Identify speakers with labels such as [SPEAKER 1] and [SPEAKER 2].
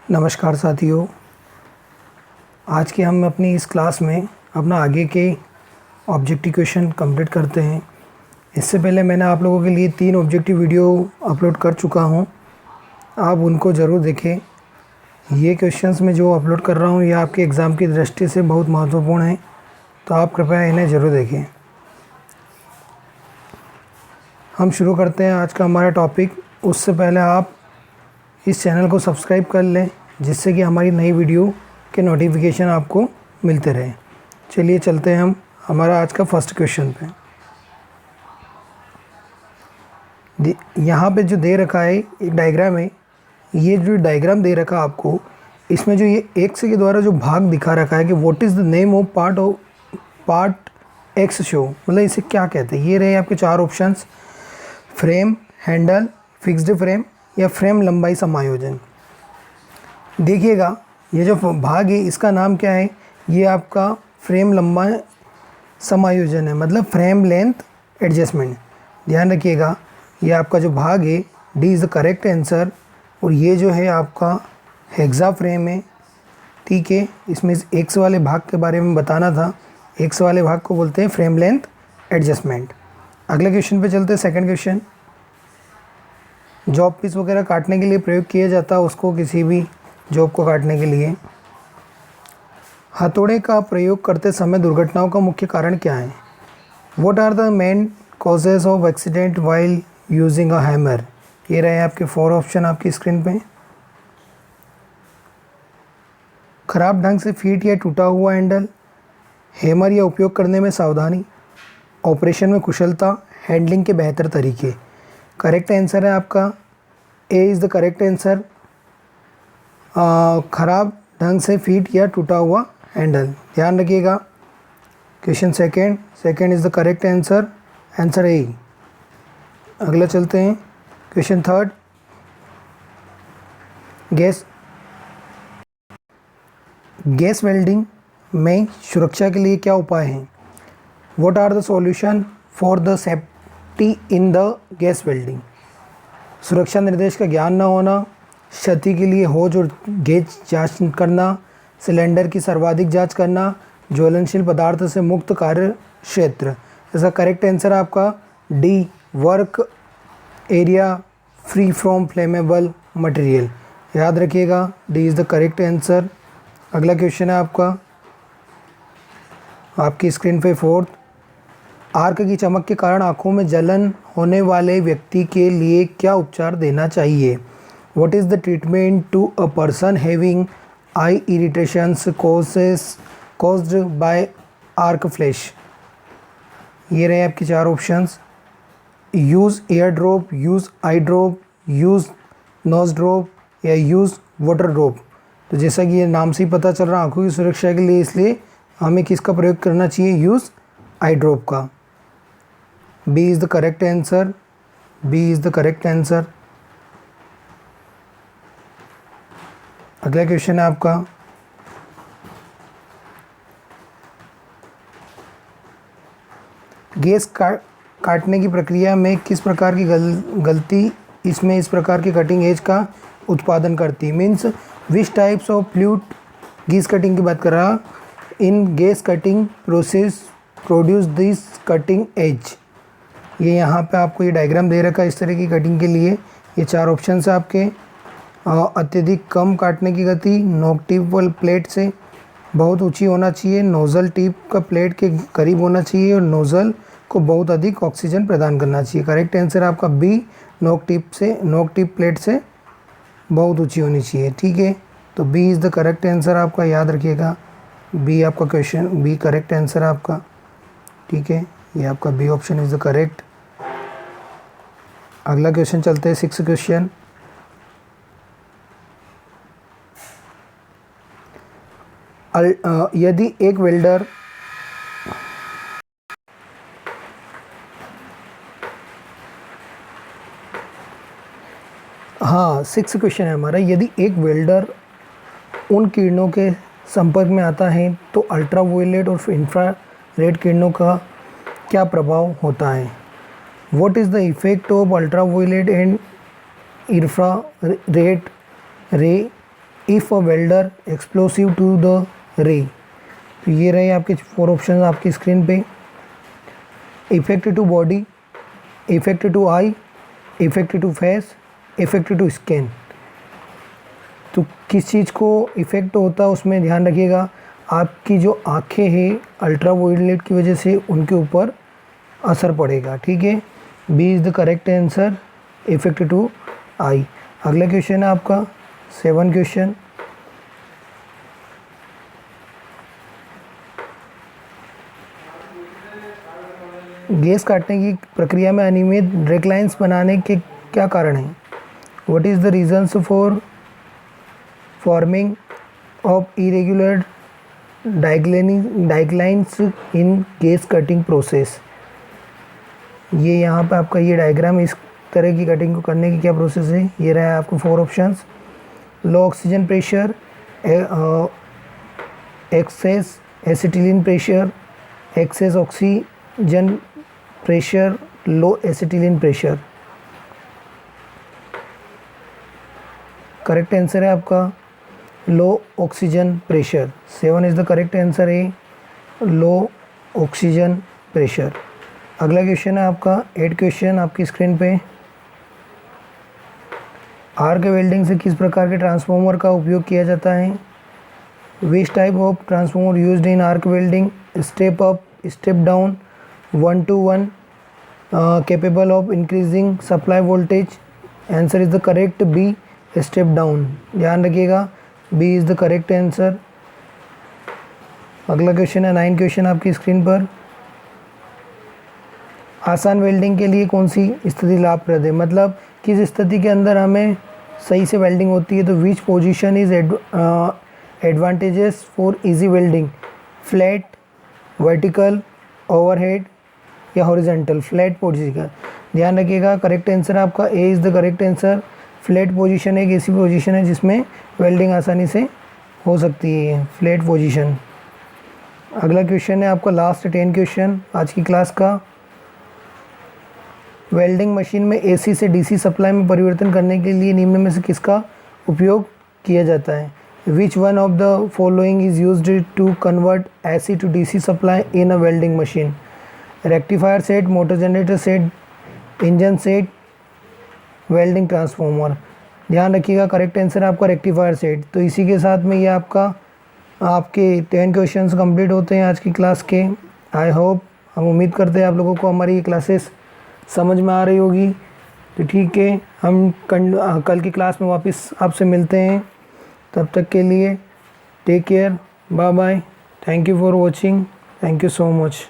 [SPEAKER 1] नमस्कार साथियों। आज के हम अपनी इस क्लास में अपना आगे के ऑब्जेक्टिव क्वेश्चन कंप्लीट करते हैं। इससे पहले मैंने आप लोगों के लिए 3 ऑब्जेक्टिव वीडियो अपलोड कर चुका हूं, आप उनको ज़रूर देखें। ये क्वेश्चंस मैं जो अपलोड कर रहा हूं ये आपके एग्ज़ाम की दृष्टि से बहुत महत्वपूर्ण है, तो आप कृपया इन्हें ज़रूर देखें। हम शुरू करते हैं आज का हमारा टॉपिक। उससे पहले आप इस चैनल को सब्सक्राइब कर लें, जिससे कि हमारी नई वीडियो के नोटिफिकेशन आपको मिलते रहें। चलिए चलते हैं हम हमारा आज का फर्स्ट क्वेश्चन पे। यहाँ पे जो दे रखा है एक डायग्राम है। ये जो डायग्राम दे रखा आपको, इसमें जो ये एक्स के द्वारा जो भाग दिखा रखा है कि what is the name of part x show, मतलब इसे क्या कहते हैं। ये रहे आपके 4 options: frame, handle, fixed frame या फ्रेम लंबाई समायोजन। देखिएगा ये जो भाग है इसका नाम क्या है, ये आपका फ्रेम लंबाई समायोजन है, मतलब फ्रेम लेंथ एडजस्टमेंट। ध्यान रखिएगा ये आपका जो भाग है D is the correct answer. और ये जो है आपका हेक्सा फ्रेम है, ठीक है। इसमें एक्स वाले भाग के बारे में बताना था। एक्स वाले भाग को बोलते हैं फ्रेम लेंथ एडजस्टमेंट। अगले क्वेश्चन पे चलते हैं। सेकंड क्वेश्चन, जॉब पीस वगैरह काटने के लिए प्रयोग किया जाता है उसको, किसी भी जॉब को काटने के लिए। हथौड़े का प्रयोग करते समय दुर्घटनाओं का मुख्य कारण क्या है? What are the main causes of accident while using a hammer? ये रहे आपके 4 ऑप्शन आपकी स्क्रीन पे। खराब ढंग से फिट या टूटा हुआ हैंडल, हैमर या उपयोग करने में सावधानी, ऑपरेशन में कुशलता, हैंडलिंग के बेहतर तरीके। करेक्ट आंसर है आपका A is the correct answer. खराब ढंग से फिट या टूटा हुआ हैंडल। ध्यान रखिएगा। Question second is the correct answer, answer A. अगला चलते हैं। क्वेश्चन थर्ड, गैस वेल्डिंग में सुरक्षा के लिए क्या उपाय हैं? What are the solution for the safety in the gas welding? सुरक्षा निर्देश का ज्ञान न होना, क्षति के लिए होज और गेज जांच करना, सिलेंडर की सर्वाधिक जांच करना, ज्वलनशील पदार्थ से मुक्त कार्य क्षेत्र। इसका करेक्ट आंसर आपका D, work area free from flammable material. याद रखिएगा D is the correct answer. अगला क्वेश्चन है आपकी स्क्रीन पे फोर्थ, आर्क की चमक के कारण आंखों में जलन होने वाले व्यक्ति के लिए क्या उपचार देना चाहिए? What is the treatment to a person having eye irritations caused by arc flash? ये रहे आपके 4 options: use air drop, use eye drop, use nose drop या यूज़ वाटर ड्रॉप। तो जैसा कि ये नाम से ही पता चल रहा है आंखों की सुरक्षा के लिए, इसलिए हमें किसका प्रयोग करना चाहिए? यूज़ आई ड्रॉप का। B is the correct answer, B is the correct answer. अगला क्वेश्चन है आपका, गैस काटने की प्रक्रिया में किस प्रकार की गलती इसमें इस प्रकार की कटिंग एज का उत्पादन करती? Means which types of fluid gas cutting की बात कर रहा, इन gas cutting process produce this cutting edge. ये यहाँ पे आपको ये डायग्राम दे रखा है इस तरह की कटिंग के लिए। ये 4 ऑप्शन है आपके। अत्यधिक कम काटने की गति, नोक टिप वाल प्लेट से बहुत ऊंची होना चाहिए, नोज़ल टिप का प्लेट के करीब होना चाहिए और नोज़ल को बहुत अधिक ऑक्सीजन प्रदान करना चाहिए। करेक्ट आंसर आपका बी, नोक टिप प्लेट से बहुत ऊंची होनी चाहिए, ठीक है। तो B is the correct answer आपका, याद रखिएगा बी आपका क्वेश्चन, बी करेक्ट आंसर आपका, ठीक है। ये आपका B option is the correct. अगला क्वेश्चन चलते हैं 6th क्वेश्चन, यदि एक वेल्डर हाँ 6th क्वेश्चन है हमारा, यदि एक वेल्डर उन किरणों के संपर्क में आता है तो अल्ट्रावायलेट और इंफ्रारेड किरणों का क्या प्रभाव होता है? What is the effect of ultraviolet and infrared ray if a welder explosive to the ray. तो ये रहे आपके 4 ऑप्शन आपकी स्क्रीन पे। Effect to body, effect to eye, effect to face, effect to skin. तो किस चीज़ को इफ़ेक्ट होता है उसमें ध्यान रखिएगा। आपकी जो आँखें हैं अल्ट्रावायलेट की वजह से उनके ऊपर असर पड़ेगा, ठीक है। B is the correct answer, effect to eye. अगला क्वेश्चन है आपका 7 क्वेश्चन। गैस काटने की प्रक्रिया में अनियमित ड्रैग लाइन्स बनाने के क्या कारण हैं? What is the reasons for forming of irregular draglines in gas cutting process. ये यहाँ पे आपका ये डायग्राम, इस तरह की कटिंग को करने की क्या प्रोसेस है, ये रहा है आपको 4 options. Low oxygen pressure, excess acetylene pressure, excess oxygen pressure, low acetylene pressure. Correct answer है आपका low oxygen pressure. 7 is the correct answer है लो ऑक्सीजन प्रेशर। अगला क्वेश्चन है आपका 8 क्वेश्चन आपकी स्क्रीन पे। आर्क वेल्डिंग से किस प्रकार के ट्रांसफार्मर का उपयोग किया जाता है? Which type of transformer used in arc welding? Step up, step down, 1-to-1, capable of increasing supply voltage? Answer is the correct B, step down. ध्यान रखिएगा, B is the correct answer. अगला question है 9 question आपकी screen पर। आसान welding के लिए कौन सी स्थिति लाभप्रद है? मतलब किस स्थिति के अंदर हमें सही से वेल्डिंग होती है? तो which position is advantages for easy welding? Flat, vertical, overhead या हॉरिजॉन्टल? Flat position. ध्यान रखिएगा, करेक्ट आंसर आपका A is the correct answer. Flat position एक ऐसी पोजीशन है जिसमें वेल्डिंग आसानी से हो सकती है, फ्लैट पोजीशन। अगला क्वेश्चन है आपका लास्ट 10 क्वेश्चन आज की क्लास का। वेल्डिंग मशीन में एसी से डीसी सप्लाई में परिवर्तन करने के लिए निम्न में से किसका उपयोग किया जाता है? Which one of the following is used to convert AC to DC supply in a welding machine? Rectifier set, motor generator set, engine set, welding transformer. ध्यान रखिएगा, करेक्ट आंसर है आपका रेक्टिफायर सेट। तो इसी के साथ में ये आपके 10 क्वेश्चंस कंप्लीट होते हैं आज की क्लास के। आई होप, हम उम्मीद करते हैं आप लोगों को हमारी ये क्लासेस समझ में आ रही होगी। तो ठीक है, हम कल की क्लास में वापस आपसे मिलते हैं। तब तक के लिए take care, bye bye, thank you for watching, thank you so much.